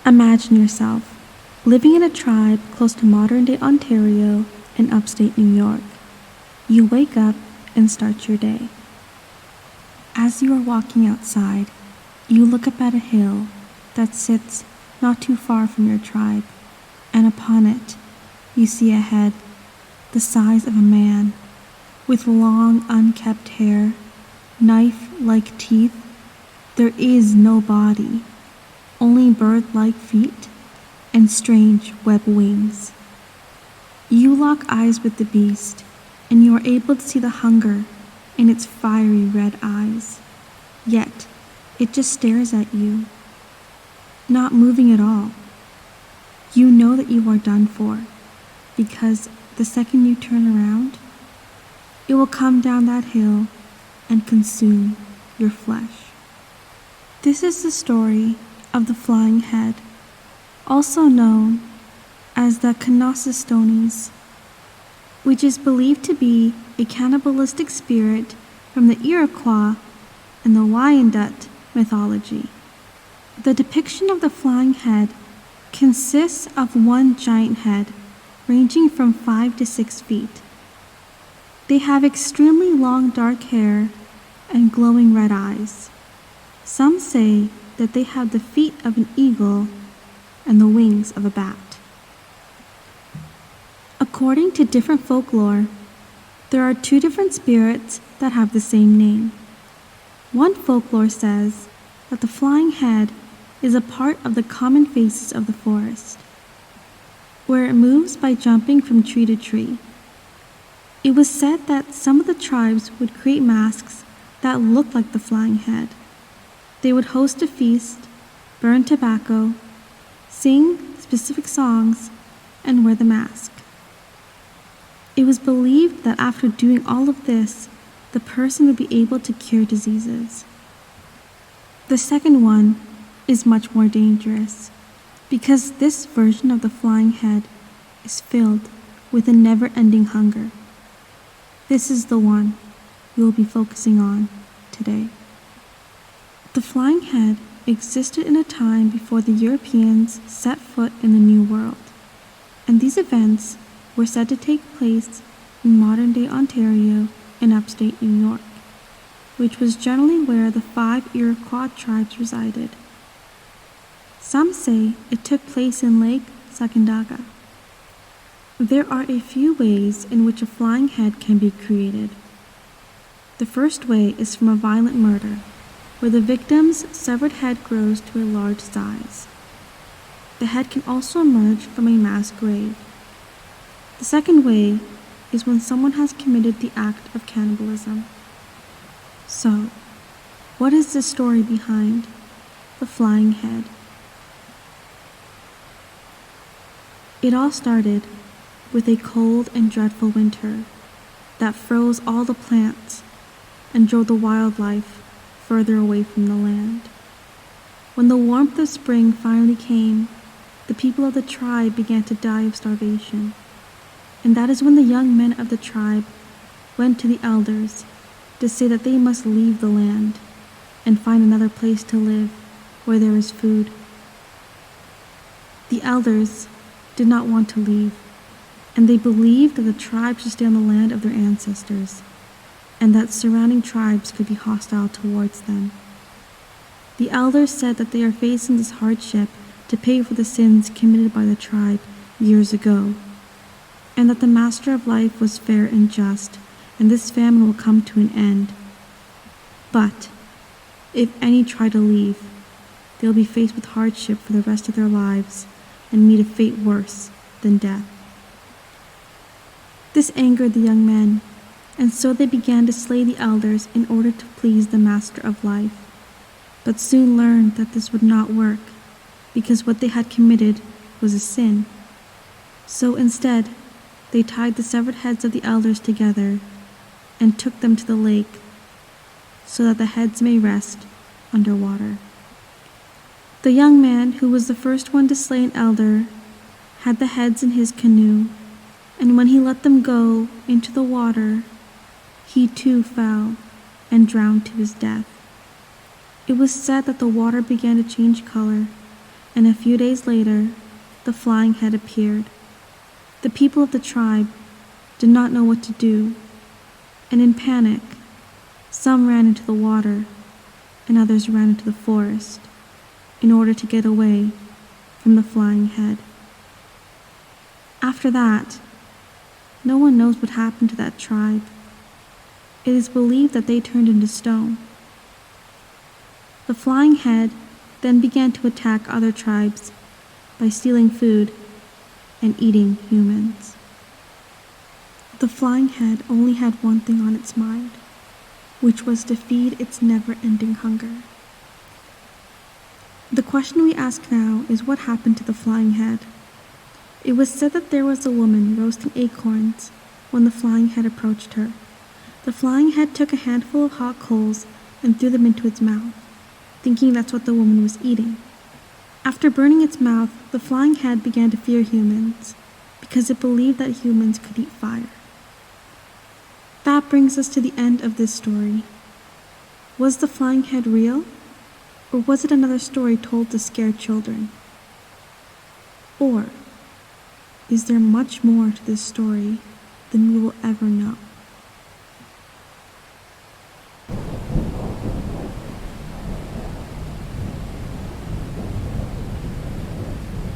Imagine yourself living in a tribe close to modern-day Ontario in upstate New York. You wake up and start your day. As you are walking outside, you look up at a hill that sits not too far from your tribe, and upon it, you see a head the size of a man, with long, unkempt hair, knife-like teeth. There is no body, only bird-like feet and strange web wings. You lock eyes with the beast, and you are able to see the hunger in its fiery red eyes. Yet, it just stares at you, not moving at all. You know that you are done for, because the second you turn around, it will come down that hill and consume your flesh. This is the story of the flying head, also known as the Kanontsistontie, which is believed to be a cannibalistic spirit from the Iroquois and the Wyandot mythology. The depiction of the flying head consists of one giant head ranging from 5 to 6 feet. They have extremely long dark hair and glowing red eyes. Some say that they have the feet of an eagle and the wings of a bat. According to different folklore, there are 2 different spirits that have the same name. One folklore says that the flying head is a part of the common faces of the forest, where it moves by jumping from tree to tree. It was said that some of the tribes would create masks that looked like the flying head. They would host a feast, burn tobacco, sing specific songs, and wear the mask. It was believed that after doing all of this, the person would be able to cure diseases. The second one is much more dangerous, because this version of the flying head is filled with a never-ending hunger. This is the one we will be focusing on today. The flying head existed in a time before the Europeans set foot in the New World, and these events were said to take place in modern-day Ontario and upstate New York, which was generally where the 5 Iroquois tribes resided. Some say it took place in Lake Sacandaga. There are a few ways in which a flying head can be created. The first way is from a violent murder, where the victim's severed head grows to a large size. The head can also emerge from a mass grave. The second way is when someone has committed the act of cannibalism. So, what is the story behind the flying head? It all started with a cold and dreadful winter that froze all the plants and drove the wildlife further away from the land. When the warmth of spring finally came, the people of the tribe began to die of starvation, and that is when the young men of the tribe went to the elders to say that they must leave the land and find another place to live where there is food. The elders did not want to leave, and they believed that the tribe should stay on the land of their ancestors, and that surrounding tribes could be hostile towards them. The elders said that they are facing this hardship to pay for the sins committed by the tribe years ago, and that the Master of Life was fair and just, and this famine will come to an end. But if any try to leave, they will be faced with hardship for the rest of their lives and meet a fate worse than death. This angered the young men, and so they began to slay the elders in order to please the Master of Life, but soon learned that this would not work, because what they had committed was a sin. So instead, they tied the severed heads of the elders together and took them to the lake, so that the heads may rest underwater. The young man, who was the first one to slay an elder, had the heads in his canoe, and when he let them go into the water, he too fell and drowned to his death. It was said that the water began to change color, and a few days later, the flying head appeared. The people of the tribe did not know what to do, and in panic, some ran into the water and others ran into the forest in order to get away from the flying head. After that, no one knows what happened to that tribe. It is believed that they turned into stone. The flying head then began to attack other tribes by stealing food and eating humans. The flying head only had one thing on its mind, which was to feed its never-ending hunger. The question we ask now is what happened to the flying head? It was said that there was a woman roasting acorns when the flying head approached her. The flying head took a handful of hot coals and threw them into its mouth, thinking that's what the woman was eating. After burning its mouth, the flying head began to fear humans because it believed that humans could eat fire. That brings us to the end of this story. Was the flying head real? Or was it another story told to scare children? Or is there much more to this story than we will ever know?